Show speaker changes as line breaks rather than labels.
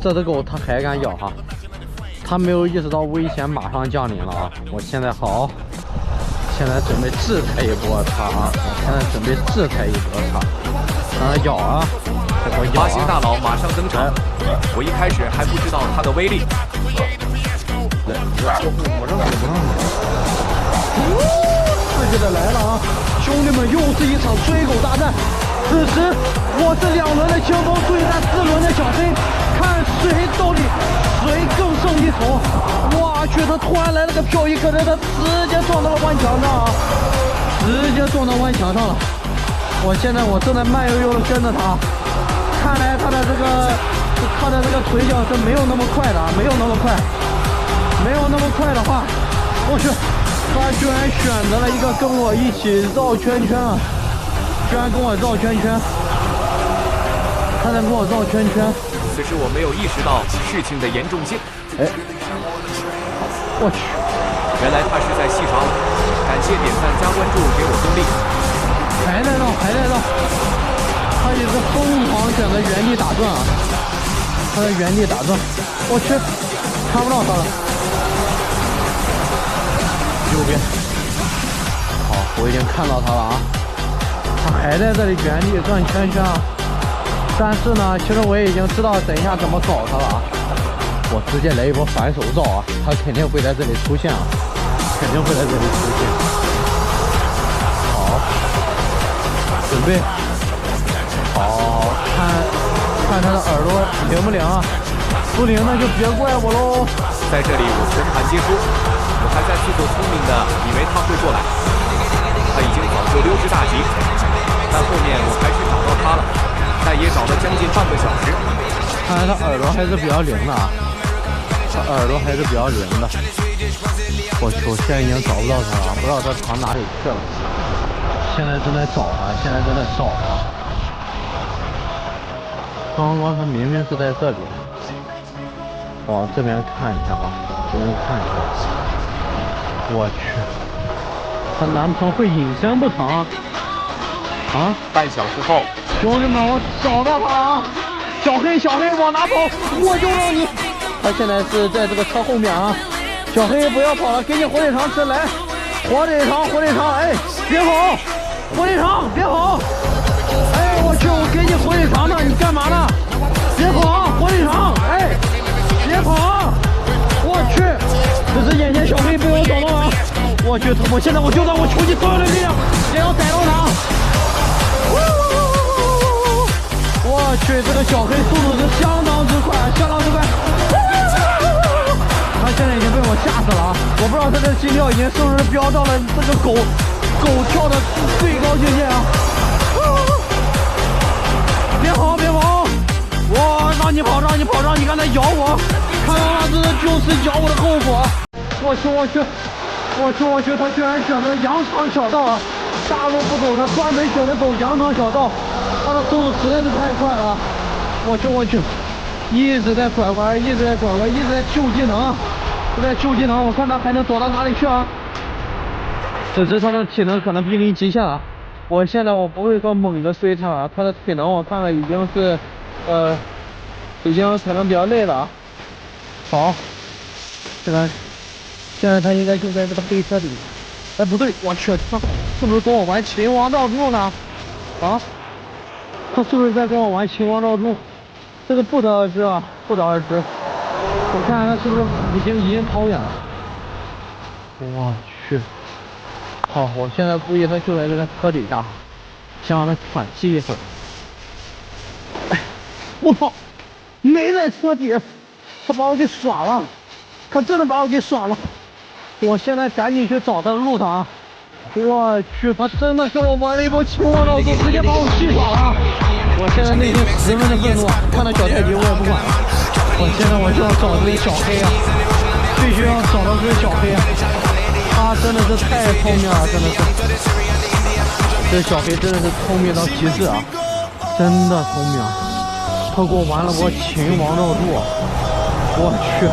这只狗它还敢咬哈，它没有意识到危险马上降临了啊！我现在现在准备制裁一波它啊！我现在准备制裁一波它，让它咬啊！
发型大佬马上登场，我一开始还不知道它的威力。
我让刺激的来了啊！兄弟们，又是一场追狗大战。此时我是2轮的清风对战4轮的小黑，看到底谁更胜一筹。我去，他突然来了个漂移，可是他直接撞到了弯墙上啊！直接撞到弯墙上了。现在我正在慢悠悠的跟着他，看来他的这个腿脚是没有那么快的，没有那么快的话，我去，他居然选择了一个跟我一起绕圈圈啊！居然跟我绕圈圈，他在跟我绕圈圈。
此时我没有意识到事情的严重性。
哎，我去，
原来他是在戏耍我。感谢点赞加关注，给我动力。
还在绕，他也是疯狂选择原地打转啊！他在原地打转，我去，看不到他了。右边，好，我已经看到他了啊！他还在这里原地转圈圈啊！但是呢，其实我也已经知道等一下怎么搞他了啊！我直接来一波反手照啊！他肯定会在这里出现啊！肯定会在这里出现。好，准备。好，看他的耳朵灵不灵啊？不灵那就别怪我喽。
在这里我全盘皆输，我还在自作聪明的以为他会过来，他已经早就溜之大吉。但后面我还是找到他了，但也找了将近半个小时。
看来他耳朵还是比较灵的啊，他耳朵还是比较灵的。我去，我现在已经找不到他了，不知道他藏哪里去了。现在正在找啊，刚刚他明明是在这里。往这边看一下啊，我去，他难不成会隐身不成啊？
半小时后，
兄弟们，我找到他了啊！小黑往哪跑？我就让你！他现在是在这个车后面啊！小黑不要跑了，给你火腿肠吃，来，火腿肠，哎，别跑，火腿肠别跑！哎，我去，我给你火腿肠呢，你干嘛呢？别跑，火腿肠，哎！别跑！我去，可是眼前小黑被我找到了！我去，我现在就让我穷尽所有的力量，也要逮到他！我去，这个小黑速度是相当之快！他现在已经被我吓死了啊！我不知道他的心跳已经是不是飙到了这个狗跳的最高境界啊！别跑！我让你跑，让你刚才咬我，看到了，这就是咬我的后果。我去，他居然选择羊肠小道啊！大路不走，他专门选择走羊肠小道，他的速度实在是太快了。我去，一直在拐弯，一直在秀技能，我看他还能走到哪里去啊？只是他的体能可能濒临极限了。我现在不会说猛的追他啊，他的体能我看了已经是。已经可能比较累了啊。好，现在他应该就在这个飞车里。哎，不对，我去，他是不是跟我玩秦王绕柱呢？啊？他是不是在跟我玩秦王绕柱？这个不得而知啊，我看他是不是已经跑远了？我去！好，我现在估计他就在这个车底下，先让他喘息一会儿。我操，没在车底，他把我给耍了，他真的把我给耍了。我现在赶紧去找他的路上啊！我去，他真的跟我玩了一波秦王绕柱，直接把我气耍了。我现在内心十分的愤怒啊！看到小太极我也不管了，现在我就要找这个小黑啊，必须要找到这个小黑啊！他真的是太聪明了，真的是，这小黑真的是聪明到极致啊，真的聪明啊！他给我玩了波秦王绕柱，我去。